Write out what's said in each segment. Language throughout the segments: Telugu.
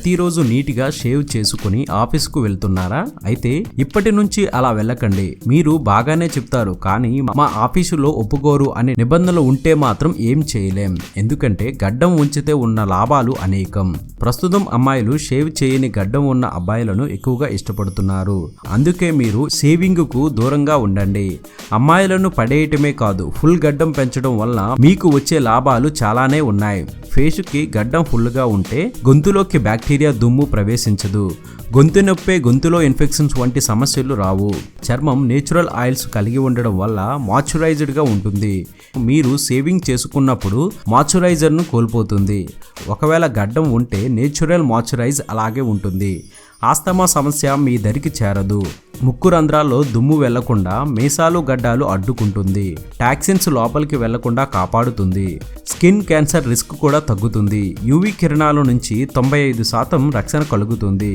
ప్రతిరోజు నీట్గా షేవ్ చేసుకుని ఆఫీస్కు వెళ్తున్నారా? అయితే ఇప్పటి నుంచి అలా వెళ్ళకండి. మీరు బాగానే చెప్తారు కానీ మా ఆఫీసులో ఒప్పుకోరు అనే నిబంధనలు ఉంటే మాత్రం ఏం చేయలేం. ఎందుకంటే గడ్డం ఉంచితే ఉన్న లాభాలు అనేకం. ప్రస్తుతం అమ్మాయిలు షేవ్ చేయని గడ్డం ఉన్న అబ్బాయిలను ఎక్కువగా ఇష్టపడుతున్నారు. అందుకే మీరు షేవింగ్ కు దూరంగా ఉండండి. అమ్మాయిలను పడేయటమే కాదు, ఫుల్ గడ్డం పెంచడం వల్ల మీకు వచ్చే లాభాలు చాలానే ఉన్నాయి. ఫేస్ కి గడ్డం ఫుల్ గా ఉంటే గొంతులోకి బ్యాక్టీరియా దుమ్ము ప్రవేశించదు. గొంతు నొప్పి, గొంతులో ఇన్ఫెక్షన్స్ వంటి సమస్యలు రావు. చర్మం నేచురల్ ఆయిల్స్ కలిగి ఉండడం వల్ల మాయిశ్చరైజ్డ్ గా ఉంటుంది. మీరు షేవింగ్ చేసుకున్నప్పుడు మాయిశ్చరైజర్ ను కోల్పోతుంది. ఒకవేళ గడ్డం ఉంటే నేచురల్ మాయిశ్చరైజ్ అలాగే ఉంటుంది. ఆస్తమా సమస్య మీ దరికి చేరదు. ముక్కు రంధ్రాల్లో దుమ్ము వెళ్లకుండా మీసాలు గడ్డాలు అడ్డుకుంటుంది. టాక్సిన్స్ లోపలికి వెళ్లకుండా కాపాడుతుంది. స్కిన్ క్యాన్సర్ రిస్క్ కూడా తగ్గుతుంది. యూవీ కిరణాల నుంచి 95% రక్షణ కలుగుతుంది.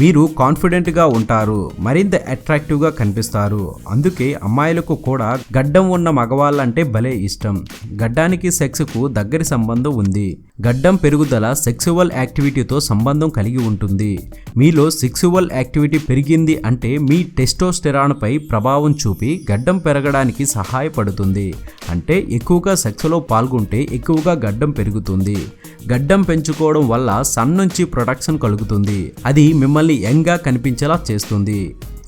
మీరు కాన్ఫిడెంట్ గా ఉంటారు, మరింత అట్రాక్టివ్ గా కనిపిస్తారు. అందుకే అమ్మాయిలకు కూడా గడ్డం ఉన్న మగవాళ్ళంటే భలే ఇష్టం. గడ్డానికి సెక్స్ కు దగ్గరి సంబంధం ఉంది. గడ్డం పెరుగుదల సెక్సువల్ యాక్టివిటీతో సంబంధం కలిగి ఉంటుంది. మీలో సెక్సువల్ యాక్టివిటీ పెరిగింది అంటే మీ టెస్టోస్టెరాన్ పై ప్రభావం చూపి గడ్డం పెరగడానికి సహాయపడుతుంది. అంటే ఎక్కువగా సెక్స్లో పాల్గొంటే ఎక్కువగా గడ్డం పెరుగుతుంది. గడ్డం పెంచుకోవడం వల్ల సన్ నుంచి ప్రొటెక్షన్ కలుగుతుంది. అది మిమ్మల్ని యంగ్ గా కనిపించేలా చేస్తుంది.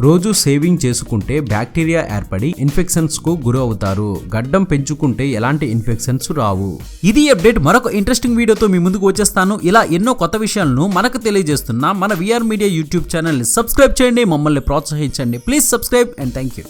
రోజు షేవింగ్ చేసుకుంటే బ్యాక్టీరియా ఏర్పడి ఇన్ఫెక్షన్స్ కు గురి అవుతారు. గడ్డం పెంచుకుంటే ఎలాంటి ఇన్ఫెక్షన్స్ రావు. ఇది అప్డేట్. మరొక ఇంట్రెస్టింగ్ వీడియోతో మీ ముందుకు వచ్చేస్తాను. ఇలా ఎన్నో కొత్త విషయాలను మనకు తెలియజేస్తున్న మన విఆర్ మీడియా యూట్యూబ్ ఛానల్ ని సబ్స్క్రైబ్ చేయండి, మమ్మల్ని ప్రోత్సహించండి. Please subscribe and thank you.